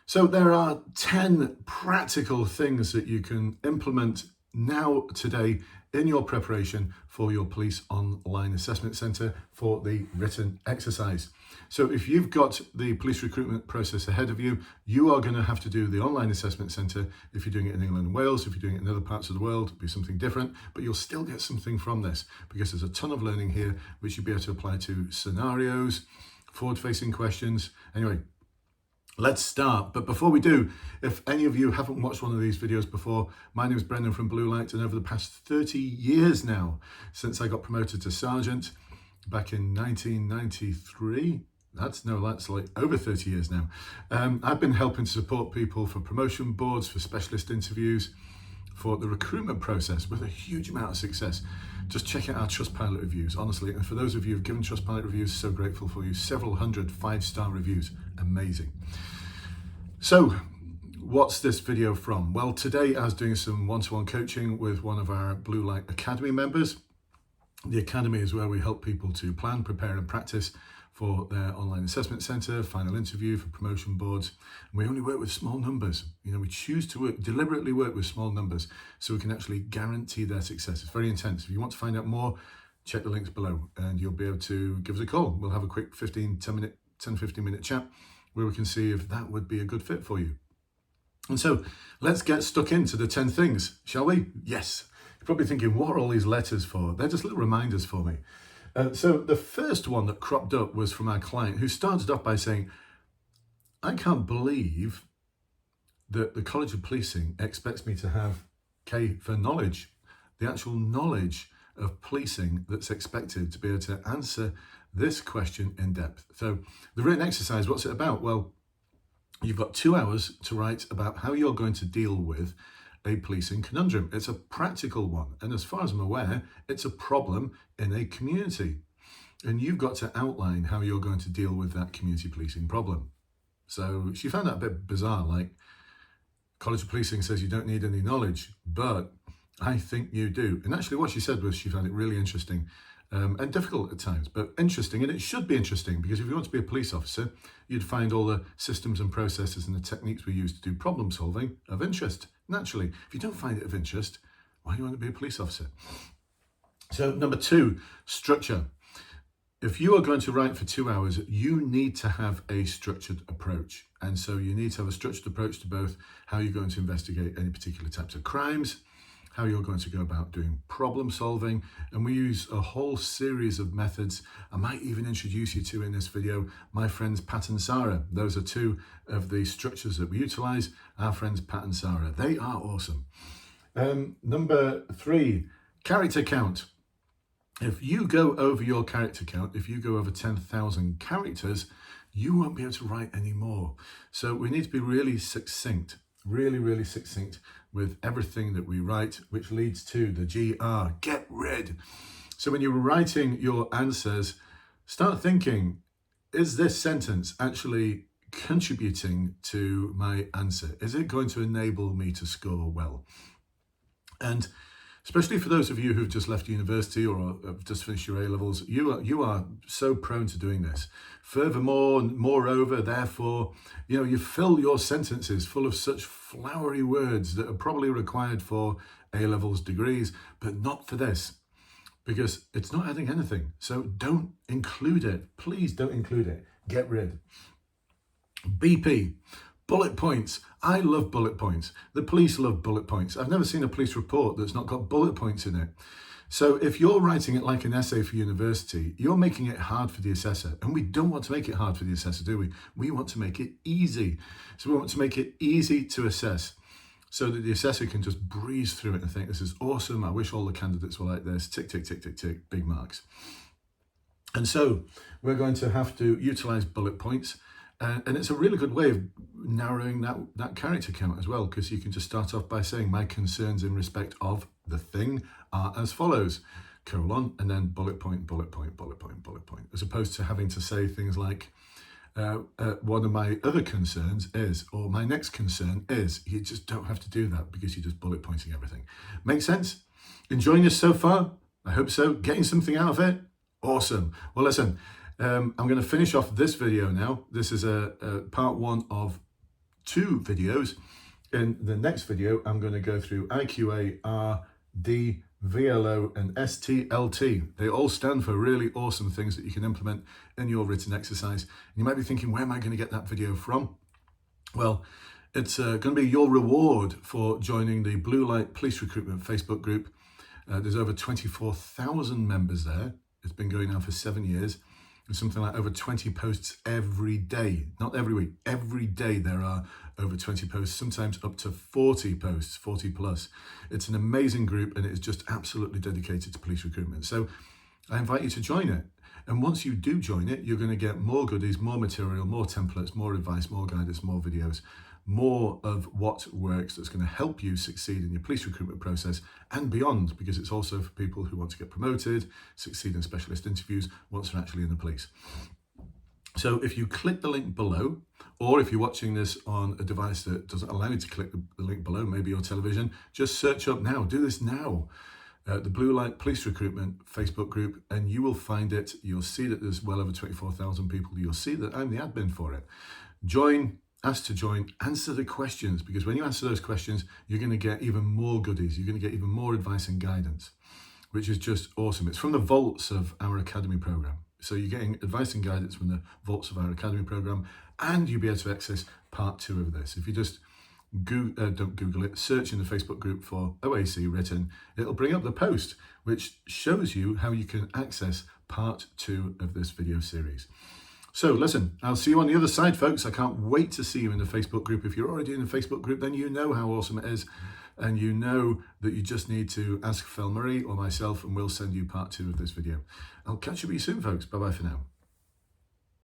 So there are 10 practical things that you can implement now today in your preparation for your police online assessment centre for the written exercise. So if you've got the police recruitment process ahead of you, you are going to have to do the online assessment centre. If you're doing it in England and Wales, if you're doing it in other parts of the world, it'll be something different, but you'll still get something from this because there's a ton of learning here which you'll be able to apply to scenarios, forward-facing questions. Anyway, let's start. But before we do, if any of you haven't watched one of these videos before, my name is Brendan from Bluelight, and over the past 30 years now, since I got promoted to sergeant back in 1993, that's like over 30 years now, I've been helping to support people for promotion boards, for specialist interviews, for the recruitment process with a huge amount of success. Just check out our Trustpilot reviews, honestly. And for those of you who've given Trustpilot reviews, so grateful for you. Several hundred 5-star reviews, amazing. So what's this video from? Well, today I was doing some one-to-one coaching with one of our Bluelight Academy members. The Academy is where we help people to plan, prepare and practice for their online assessment centre, final interview, for promotion boards. And we only work with small numbers. You know, we choose to deliberately work with small numbers so we can actually guarantee their success. It's very intense. If you want to find out more, check the links below and you'll be able to give us a call. We'll have a quick 10-15 minute chat where we can see if that would be a good fit for you. And so let's get stuck into the 10 things, shall we? Yes. You're probably thinking, what are all these letters for? They're just little reminders for me. So the first one that cropped up was from our client, who started off by saying, I can't believe that the College of Policing expects me to have K for knowledge, the actual knowledge of policing that's expected to be able to answer this question in depth. So the written exercise, what's it about? Well, you've got 2 hours to write about how you're going to deal with a policing conundrum. It's a practical one. And as far as I'm aware, it's a problem in a community. And you've got to outline how you're going to deal with that community policing problem. So she found that a bit bizarre, like College of Policing says you don't need any knowledge, but I think you do. And actually what she said was she found it really interesting and difficult at times, but interesting. And it should be interesting because if you want to be a police officer, you'd find all the systems and processes and the techniques we use to do problem solving of interest. Naturally, if you don't find it of interest, why do you want to be a police officer? So number 2, structure. If you are going to write for 2 hours, you need to have a structured approach. And so you need to have a structured approach to both how you're going to investigate any particular types of crimes, how you're going to go about doing problem solving. And we use a whole series of methods. I might even introduce you to in this video, my friends Pat and Sarah. Those are 2 of the structures that we utilize. Our friends Pat and Sarah, they are awesome. Number 3, character count. If you go over your character count, if you go over 10,000 characters, you won't be able to write any more. So we need to be really succinct, really succinct with everything that we write, which leads to the GR, get rid. So when you're writing your answers, start thinking, is this sentence actually contributing to my answer? Is it going to enable me to score well? And especially for those of you who've just left university or have just finished your A-levels, you are so prone to doing this. Furthermore, moreover, therefore, you fill your sentences full of such flowery words that are probably required for A-levels degrees, but not for this, because it's not adding anything. So don't include it. Please don't include it. Get rid. BP. Bullet points. I love bullet points. The police love bullet points. I've never seen a police report that's not got bullet points in it. So if you're writing it like an essay for university, you're making it hard for the assessor. And we don't want to make it hard for the assessor, do we? We want to make it easy. So we want to make it easy to assess so that the assessor can just breeze through it and think, this is awesome. I wish all the candidates were like this. Tick, tick, tick, tick, tick, big marks. And so we're going to have to utilize bullet points. And it's a really good way of narrowing that character count as well, because you can just start off by saying my concerns in respect of the thing are as follows, colon, and then bullet point, bullet point, bullet point, bullet point, as opposed to having to say things like, one of my other concerns is, or my next concern is. You just don't have to do that because you're just bullet pointing everything. Make sense? Enjoying this so far? I hope so. Getting something out of it? Awesome. Well, listen. I'm going to finish off this video now. This is a part 1 of 2 videos. In the next video, I'm going to go through IQA, R, D, VLO and STLT. They all stand for really awesome things that you can implement in your written exercise. And you might be thinking, where am I going to get that video from? Well, it's going to be your reward for joining the Bluelight Police Recruitment Facebook group. There's over 24,000 members there. It's been going on for 7 years. There's something like over 20 posts every day, not every week, every day there are over 20 posts, sometimes up to 40 posts, 40 plus. It's an amazing group and it is just absolutely dedicated to police recruitment. So I invite you to join it. And once you do join it, you're going to get more goodies, more material, more templates, more advice, more guidance, more videos, more of what works that's going to help you succeed in your police recruitment process and beyond, because it's also for people who want to get promoted, succeed in specialist interviews once they're actually in the police. So if you click the link below, or if you're watching this on a device that doesn't allow you to click the link below, maybe your television, just search up now, do this now. The Bluelight Police Recruitment Facebook group, and you will find it. You'll see that there's well over 24,000 people. You'll see that I'm the admin for it. Join, ask to join, answer the questions, because when you answer those questions, you're going to get even more goodies. You're going to get even more advice and guidance, which is just awesome. It's from the vaults of our Academy program. So you're getting advice and guidance from the vaults of our Academy program, and you'll be able to access part 2 of this. If you just don't Google it, search in the Facebook group for OAC written, it'll bring up the post which shows you how you can access part 2 of this video series. So listen, I'll see you on the other side, folks. I can't wait to see you in the Facebook group. If you're already in the Facebook group, then you know how awesome it is, and you know that you just need to ask Phil Murray or myself and we'll send you part 2 of this video. I'll catch you soon, folks. Bye-bye for now.